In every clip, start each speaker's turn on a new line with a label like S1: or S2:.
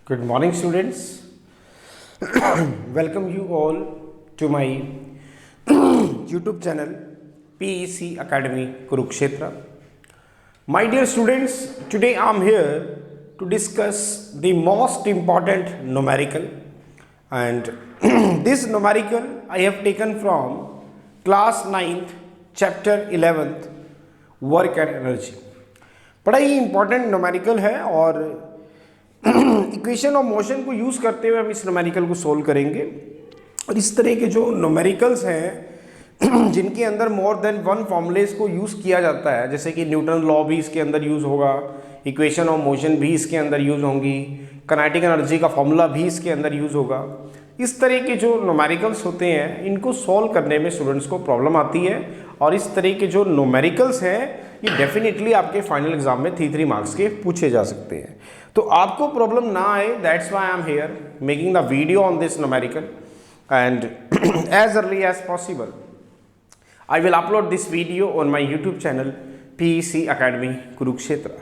S1: Good morning, students. Welcome you all to my YouTube channel PEC Academy Kurukshetra. My dear students, today I am here to discuss the most important numerical, and this numerical I have taken from class 9th chapter 11th work and energy. बड़ा ही important numerical है और equation of motion को use करते हुए हम इस numerical को solve करेंगे। और इस तरह के जो न्यूमेरिकल्स हैं जिनके अंदर मोर देन वन फॉर्मूलेस को यूज़ किया जाता है, जैसे कि न्यूटन लॉ भी इसके अंदर यूज़ होगा, इक्वेशन ऑफ मोशन भी इसके अंदर यूज़ होंगी, काइनेटिक एनर्जी का फॉर्मूला भी इसके अंदर यूज़ होगा। इस तरह के जो न्यूमेरिकल्स होते हैं इनको सॉल्व करने में स्टूडेंट्स को प्रॉब्लम आती है, और इस तरह के जो न्यूमेरिकल्स हैं ये डेफिनेटली आपके फाइनल एग्जाम में 3 मार्क्स के पूछे जा सकते हैं। तो आपको प्रॉब्लम ना आए, that's why I am here making the video on this numerical, and as early as possible I will upload this video on my YouTube channel PEC Academy Kurukshetra.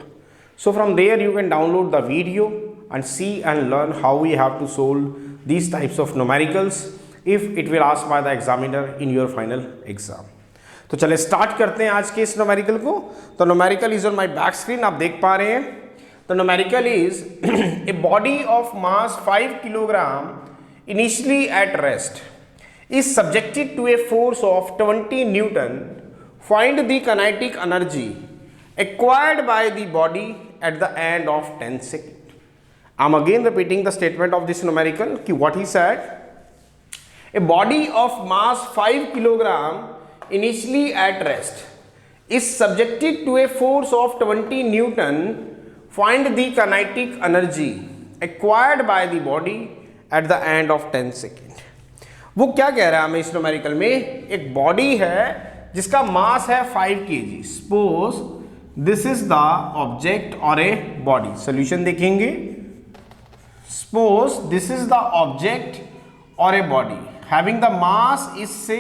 S1: So from there you can download the video and see and learn how we have to solve these types of numericals if it will asked by the examiner in your final exam. तो चले start करते हैं आज के इस numerical को। तो numerical is on my back screen, आप देख पा रहे हैं। तो numerical is a body of mass 5 kilogram initially at rest is subjected to a force of 20 Newton. Find the kinetic energy acquired by the body at the end of 10 seconds. I'm again repeating the statement of this numerical. What he said, a body of mass 5 kilogram initially at rest is subjected to a force of 20 Newton. Find the kinetic energy acquired by the body at the end of 10 seconds. वो क्या कह रहा है हमें इस numerical में, एक body है जिसका मास है 5 kg। Suppose this is the object और ए बॉडी। सोल्यूशन देखेंगे। Suppose this is the object और a body having the mass is say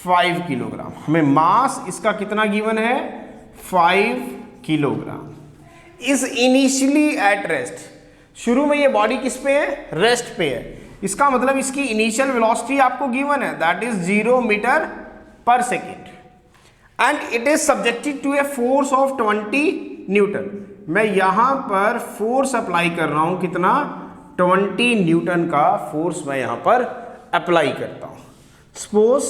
S1: 5 kilogram. हमें मास इसका कितना गिवन है, 5 kilogram. Is initially at rest, शुरू में ये बॉडी किस पे है, रेस्ट पे है। इसका मतलब इसकी इनिशियल वेलोसिटी आपको गिवन है, that is 0 metre per second, and it is subjected to a force of 20 newton. मैं यहां पर फोर्स अप्लाई कर रहा हूं, कितना, 20 न्यूटन का फोर्स मैं यहां पर अप्लाई करता हूं। सपोज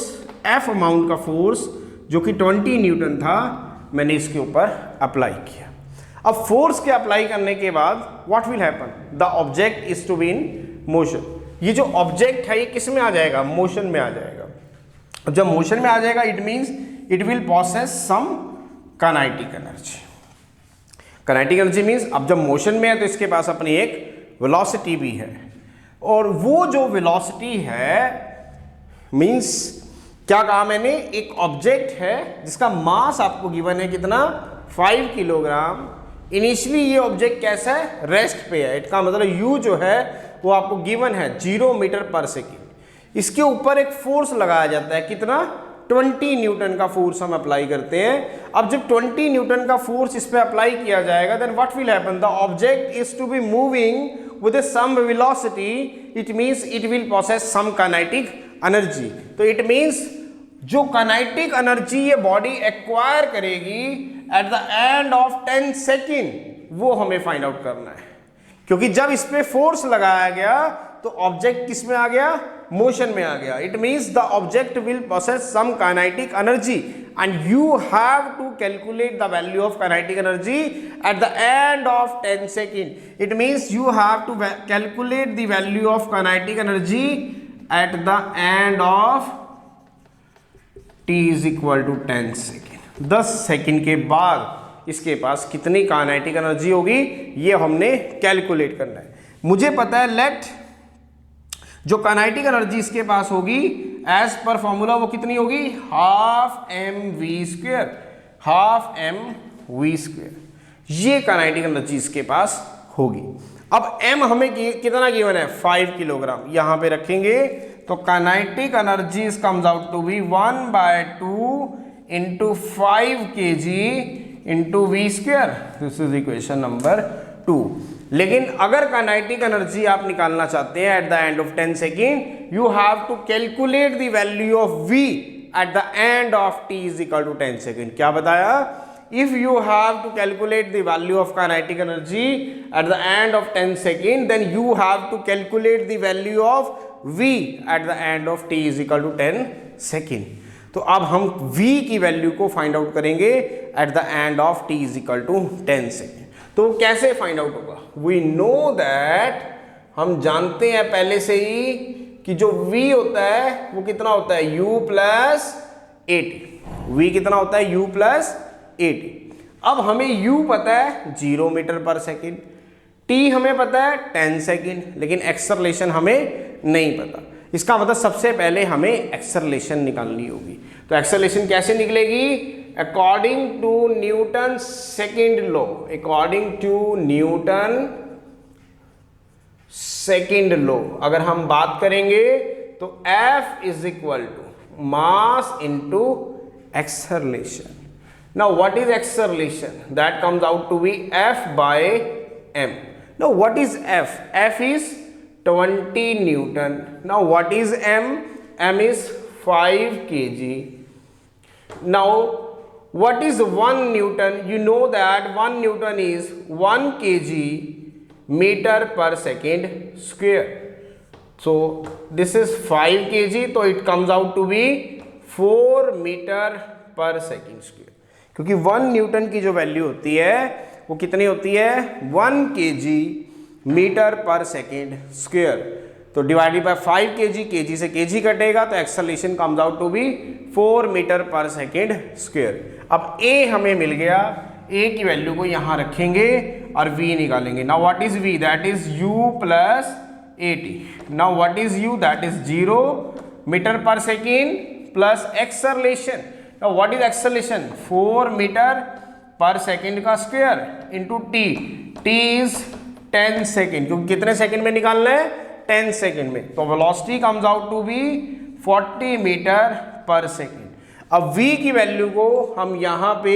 S1: एफ अमाउंट का फोर्स जो कि 20 न्यूटन था मैंने इसके ऊपर अप्लाई किया। अब फोर्स के अप्लाई करने के बाद what will happen, the object is to be in motion. ये जो ऑब्जेक्ट है ये किस में आ जाएगा, मोशन में आ जाएगा। जब मोशन में आ जाएगा it means it will possess some kinetic energy. Kinetic energy means अब जब मोशन में है तो इसके पास अपनी एक वेलोसिटी भी है, और वो जो वेलोसिटी है मींस क्या कहा मैंने, एक ऑब्जेक्ट है जिसका मास आपको गिवन है कितना, 5 किलोग्राम। इनिशियली ये ऑब्जेक्ट कैसा है, रेस्ट पे है। इसका मतलब यू जो है वो आपको गिवन है 0 मीटर पर सेकेंड। इसके ऊपर एक फोर्स लगाया जाता है, कितना, 20 न्यूटन का फोर्स हम अप्लाई करते हैं। अब जब 20 न्यूटन का फोर्स इस पे अप्लाई किया जाएगा then what will happen, the object is to be moving with some velocity, it means it will possess some kinetic energy. तो इट मींस जो काइनेटिक एनर्जी ये बॉडी एक्वायर करेगी at the end of 10 second, वो हमें find out करना है। क्योंकि जब इस पे फोर्स लगाया गया तो ऑब्जेक्ट किस में आ गया, मोशन में आ गया। It means the object will possess some kinetic energy and you have to calculate the value of kinetic energy at the end of 10 second. It means you have to calculate the value of kinetic energy at the end of t is equal to 10 second. 10 second के बाद इसके पास कितनी kinetic energy होगी ये हमने calculate करना है। मुझे पता है लेट जो काइनेटिक एनर्जी इसके पास होगी एज पर फॉर्मूला वो कितनी होगी, हाफ एम वी स्क्वेयर। ये काइनेटिक एनर्जी इसके पास होगी। अब m हमें कितना गिवन है, 5 किलोग्राम। यहां पे रखेंगे तो kinetic energy comes out to be 1/2 into 5 kg into v square. This is equation number 2। लेकिन अगर काइनेटिक एनर्जी आप निकालना चाहते हैं at the end of 10 second, you have to calculate the value of v at the end of t is equal to 10 second. क्या बताया? If you have to calculate the value of kinetic energy at the end of 10 second, then you have to calculate the value of v at the end of t is equal to 10 second. तो अब हम v की value को find out करेंगे at the end of t is equal to 10 second. तो कैसे find out होगा? We know that, हम जानते हैं पहले से ही कि जो v होता है वो कितना होता है, u प्लस 80। v कितना होता है, u प्लस 80। अब हमें u पता है 0 मीटर पर सेकेंड, t हमें पता है 10 सेकेंड, लेकिन एक्सेलरेशन हमें नहीं पता। इसका मतलब सबसे पहले हमें एक्सेलरेशन निकालनी होगी। तो एक्सेलरेशन कैसे निकलेगी? According to Newton second law, according to Newton second law अगर हम बात करेंगे तो F is equal to mass into acceleration. Now what is acceleration? That comes out to be F by m। Now what is F? F is 20 Newton. Now what is m? M is 5 kg. Now what is 1 Newton? You know that 1 Newton is 1 kg meter per second square. So this is 5 kg, so it comes out to be 4 meter per second square. क्योंकि 1 Newton की जो value होती है वो कितनी होती है, 1 kg metre per second square. तो डिवाइडेड बाय 5 kg, kg से kg कटेगा तो acceleration comes out to be 4 metre per second square. अब a हमें मिल गया, a की वैल्यू को यहाँ रखेंगे और v निकालेंगे। Now what is v? That is u plus 80। Now what is u? That is 0 metre per second plus acceleration. Now what is acceleration? 4 metre per second का square into t। t is 10 second, क्योंकि कितने second में निकालना है, 10 second में। तो velocity comes out to be 40 metre per second. अब v की वैल्यू को हम यहाँ पे,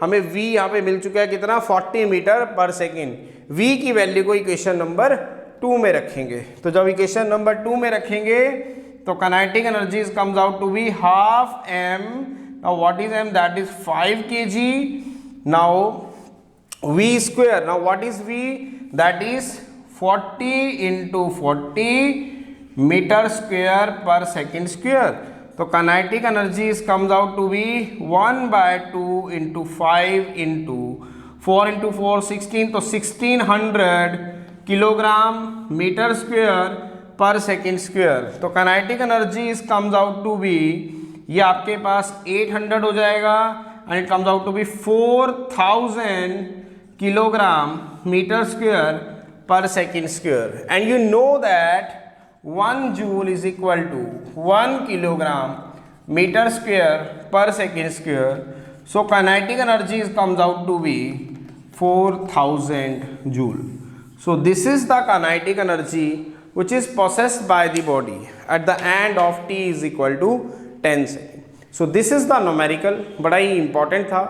S1: हमें v यहाँ पे मिल चुका है कितना, 40 मीटर पर सेकेंड। v की वैल्यू को इक्वेशन नंबर 2 में रखेंगे। तो जब इक्वेशन नंबर 2 में रखेंगे तो kinetic energy comes out to be half m। Now what is m? That is 5 kg। Now v square, now what is v? That is 40 into 40 meter square per second square. तो kinetic energy comes out to be 1/2 into 5 into 4 into 4 16, तो 1600 kilogram metre square per second square. तो kinetic energy comes out to be, ये आपके पास 800 हो जाएगा and it comes out to be 4000 kilogram metre square per second square. And you know that 1 joule is equal to 1 kilogram metre square per second square. So kinetic energy comes out to be 4000 joule. So this is the kinetic energy which is possessed by the body at the end of t is equal to 10 second. So this is the numerical, बड़ा ही important था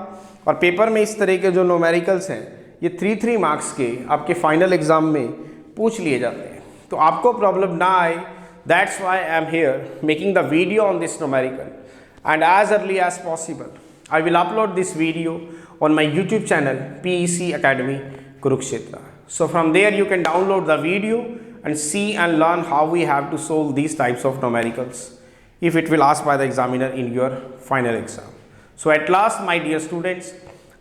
S1: और paper में इस तरह के जो numericals हैं ये 3 मार्क्स के आपके फाइनल एग्जाम में पूछ लिए जाते हैं। तो आपको प्रॉब्लम ना आए, that's why I am here making the video on this numerical, and as early as possible I will upload this video on my YouTube channel PEC Academy Kurukshetra. So from there you can download the video and see and learn how we have to solve these types of numericals if it will asked by the examiner in your final exam. So at last, my dear students,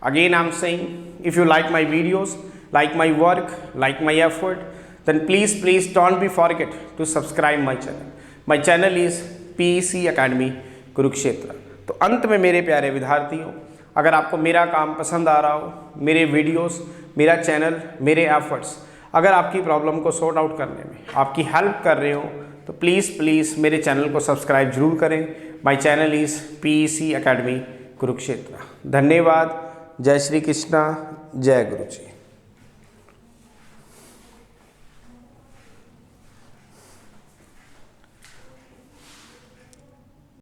S1: again I am saying, if you like my videos, like my work, like my effort, then please don't be forget to subscribe my channel. My channel is PEC Academy Kurukshetra. तो अंत में मेरे प्यारे विद्यार्थियों, अगर आपको मेरा काम पसंद आ रहा हो, मेरे वीडियोस, मेरा चैनल, मेरे एफर्ट्स अगर आपकी प्रॉब्लम को सॉर्ट आउट करने में आपकी हेल्प कर रहे हो, तो प्लीज़ मेरे चैनल को सब्सक्राइब जरूर करें। My channel is PEC Academy Kurukshetra. धन्यवाद। जय श्री कृष्णा, जय गुरु जी।